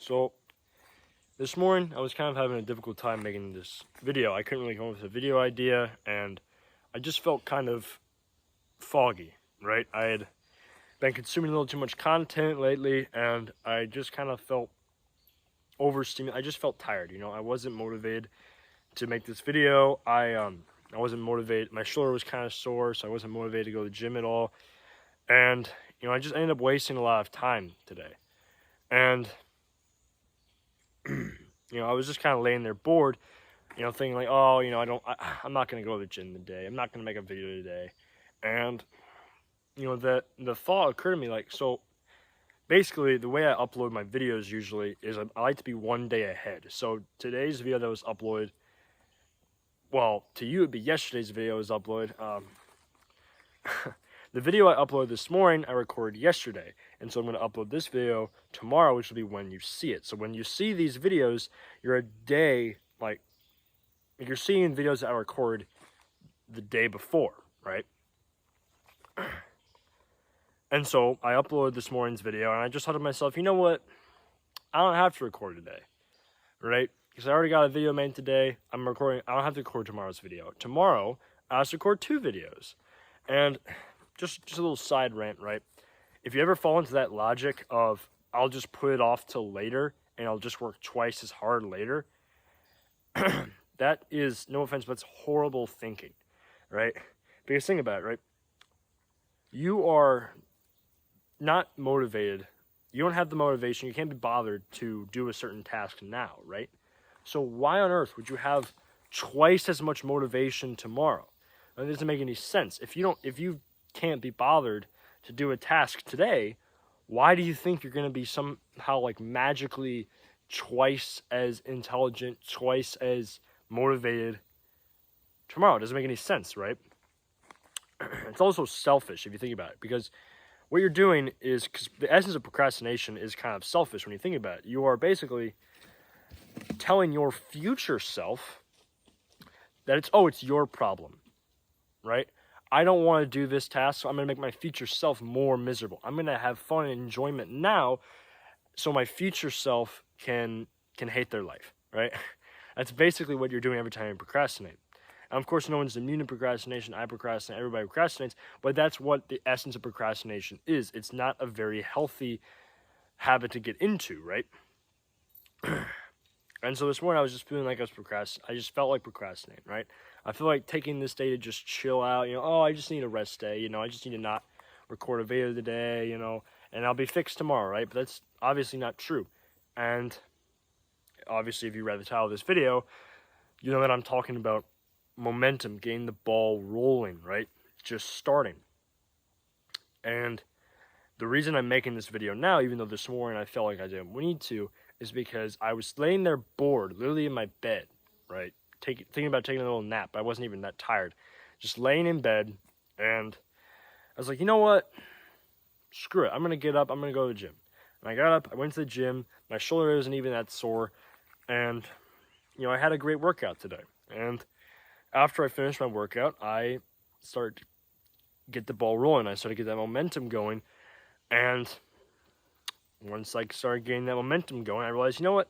So this morning I was kind of having a difficult time making this video. I couldn't really come up with a video idea, and I just felt kind of foggy, right? I had been consuming a little too much content lately, and I just kind of felt overstimulated. I just felt tired, I wasn't motivated to make this video. I wasn't motivated. My shoulder was kind of sore, so I wasn't motivated to go to the gym at all. And I just ended up wasting a lot of time today. And I was just kind of laying there bored, thinking like, oh, I'm not going to go to the gym today. I'm not going to make a video today. And, the thought occurred to me, like, so basically the way I upload my videos usually is I like to be one day ahead. So today's video that was uploaded, well, to you it'd be yesterday's video was uploaded. The video I uploaded this morning, I recorded yesterday. And so I'm going to upload this video tomorrow, which will be when you see it. So when you see these videos, you're a day, like, you're seeing videos that I recorded the day before, right? And so I uploaded this morning's video, and I just thought to myself, you know what? I don't have to record today, right? Because I already got a video made today. I don't have to record tomorrow's video. Tomorrow, I have to record 2 videos. And just a little side rant, right? If you ever fall into that logic of, I'll just put it off till later, and I'll just work twice as hard later, that is, no offense, but it's horrible thinking, right? Because think about it, right? You are not motivated. You don't have the motivation. You can't be bothered to do a certain task now, right? So why on earth would you have twice as much motivation tomorrow? It doesn't make any sense. If you can't be bothered to do a task today, why do you think you're going to be somehow like magically twice as intelligent, twice as motivated tomorrow? It doesn't make any sense, right? It's also selfish if you think about it, because what you're doing is, because the essence of procrastination is kind of selfish when you think about it. You are basically telling your future self that it's your problem, right? I don't want to do this task, so I'm going to make my future self more miserable. I'm going to have fun and enjoyment now, so my future self can hate their life, right? That's basically what you're doing every time you procrastinate. And of course, no one's immune to procrastination. I procrastinate. Everybody procrastinates. But that's what the essence of procrastination is. It's not a very healthy habit to get into, right? And so this morning, I was just feeling like I just felt like procrastinating, right? I feel like taking this day to just chill out. I just need a rest day. I just need to not record a video today, and I'll be fixed tomorrow, right? But that's obviously not true. And obviously, if you read the title of this video, you know that I'm talking about momentum, getting the ball rolling, right? Just starting. And the reason I'm making this video now, even though this morning I felt like I didn't need to, is because I was laying there bored, literally in my bed, right? Thinking about taking a little nap, but I wasn't even that tired. Just laying in bed, and I was like, you know what? Screw it. I'm going to get up. I'm going to go to the gym. And I got up. I went to the gym. My shoulder isn't even that sore. And, I had a great workout today. And after I finished my workout, I started to get the ball rolling. I started to get that momentum going. And once I started getting that momentum going, I realized, you know what?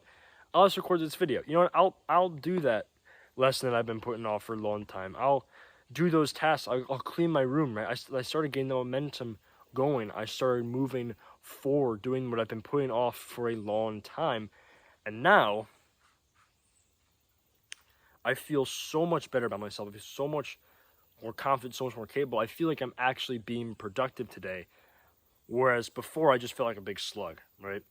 I'll just record this video. You know what? I'll do that lesson that I've been putting off for a long time. I'll do those tasks. I'll clean my room, right? I started getting the momentum going. I started moving forward, doing what I've been putting off for a long time. And now I feel so much better about myself. I feel so much more confident, so much more capable. I feel like I'm actually being productive today, whereas before I just felt like a big slug, right?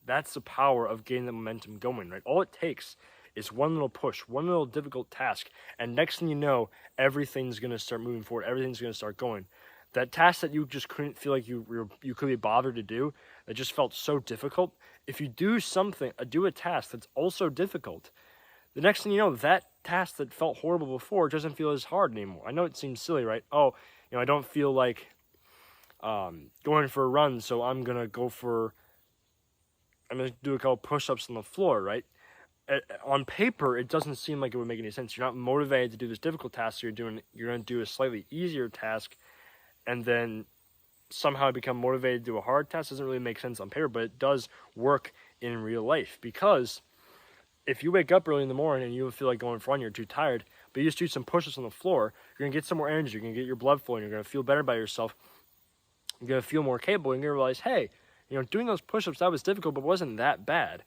That's the power of getting the momentum going, right? All it takes is one little push, one little difficult task, and next thing you know, everything's going to start moving forward. Everything's going to start going. That task that you just couldn't feel like you could be bothered to do, that just felt so difficult, if you do a task that's also difficult, the next thing you know, that task that felt horrible before doesn't feel as hard anymore. I know it seems silly, right? Oh, I don't feel like going for a run, so I'm going to do a couple push-ups on the floor, right? On paper, it doesn't seem like it would make any sense. You're not motivated to do this difficult task, so you're going to do a slightly easier task, and then somehow become motivated to do a hard task. Doesn't really make sense on paper, but it does work in real life. Because if you wake up early in the morning and you feel like going for a run, you're too tired, but you just do some push-ups on the floor, you're gonna get some more energy, you're gonna get your blood flowing, you're gonna feel better about yourself, you're gonna feel more capable, and you're gonna realize, hey, doing those push-ups, that was difficult, but wasn't that bad.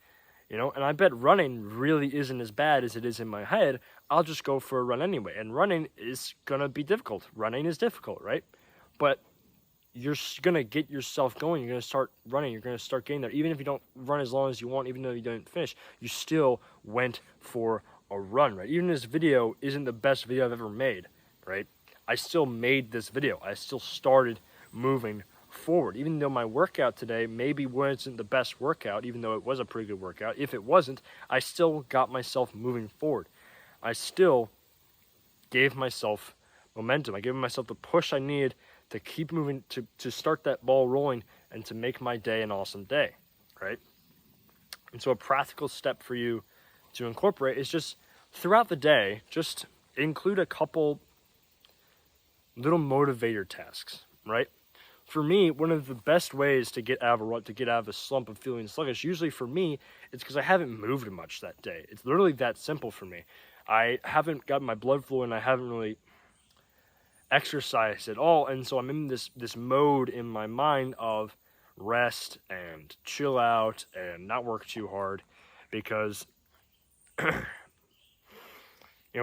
And I bet running really isn't as bad as it is in my head. I'll just go for a run anyway. And running is going to be difficult. Running is difficult, right? But you're going to get yourself going. You're going to start running. You're going to start getting there. Even if you don't run as long as you want, even though you didn't finish, you still went for a run, right? Even this video isn't the best video I've ever made, right? I still made this video. I still started moving forward. Even though my workout today maybe wasn't the best workout, even though it was a pretty good workout, if it wasn't, I still got myself moving forward. I still gave myself momentum. I gave myself the push I needed to keep moving, to start that ball rolling, and to make my day an awesome day, right? And so a practical step for you to incorporate is just throughout the day, just include a couple little motivator tasks, right? For me, one of the best ways to get out of a rut, to get out of a slump of feeling sluggish, usually for me, it's because I haven't moved much that day. It's literally that simple for me. I haven't gotten my blood flowing, I haven't really exercised at all, and so I'm in this mode in my mind of rest and chill out and not work too hard, because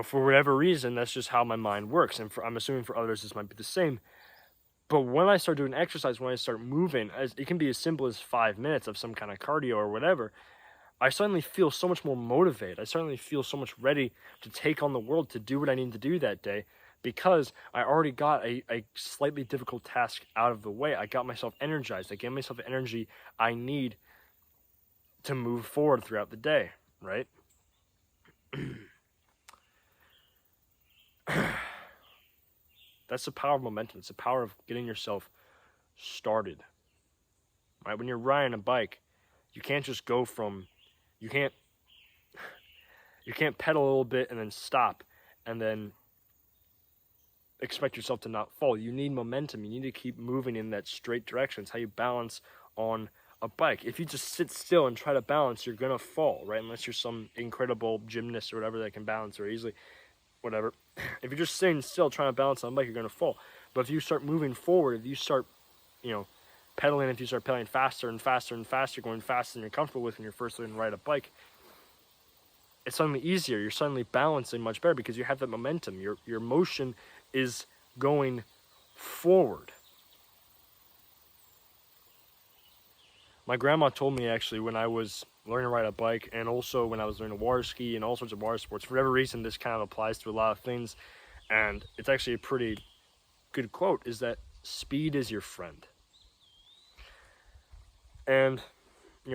for whatever reason, that's just how my mind works, and I'm assuming for others this might be the same. But when I start doing exercise, when I start moving, it can be as simple as 5 minutes of some kind of cardio or whatever, I suddenly feel so much more motivated. I suddenly feel so much ready to take on the world, to do what I need to do that day, because I already got a slightly difficult task out of the way. I got myself energized. I gave myself the energy I need to move forward throughout the day, right? That's the power of momentum. It's the power of getting yourself started, right? When you're riding a bike, you can't just go from, you can't pedal a little bit and then stop and then expect yourself to not fall. You need momentum. You need to keep moving in that straight direction. It's how you balance on a bike. If you just sit still and try to balance, you're gonna fall, right? Unless you're some incredible gymnast or whatever that can balance very easily. Whatever. If you're just sitting still trying to balance on a bike, you're going to fall. But if you start moving forward, if you start, pedaling, if you start pedaling faster and faster and faster, going faster than you're comfortable with when you're first learning to ride a bike, it's suddenly easier. You're suddenly balancing much better because you have that momentum. Your motion is going forward. My grandma told me, actually, when I was learning to ride a bike, and also when I was learning to water ski and all sorts of water sports, for whatever reason, this kind of applies to a lot of things, and it's actually a pretty good quote, is that speed is your friend. And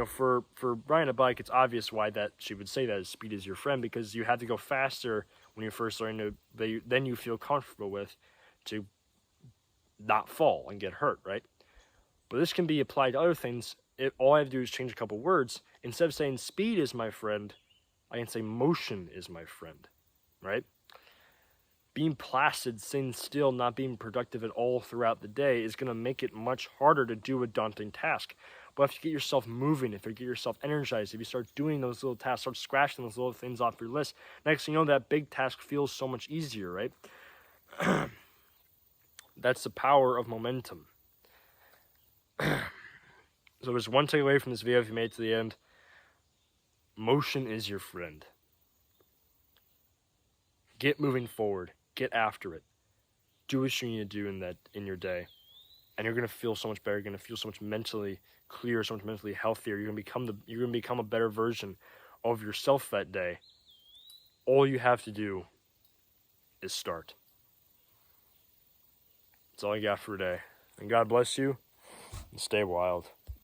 for riding a bike, it's obvious why that she would say that, speed is your friend, because you have to go faster when you're first learning to, then you feel comfortable with, to not fall and get hurt, right? But this can be applied to other things. All I have to do is change a couple words. Instead of saying speed is my friend, I can say motion is my friend, right? Being placid, sitting still, not being productive at all throughout the day is going to make it much harder to do a daunting task. But if you get yourself moving, if you get yourself energized, if you start doing those little tasks, start scratching those little things off your list, next thing you know, that big task feels so much easier, right? That's the power of momentum. So there's one takeaway from this video if you made it to the end. Motion is your friend. Get moving forward. Get after it. Do what you need to do in your day. And you're gonna feel so much better. You're gonna feel so much mentally clearer, so much mentally healthier. You're gonna become a better version of yourself that day. All you have to do is start. That's all I got for today. And God bless you, and stay wild.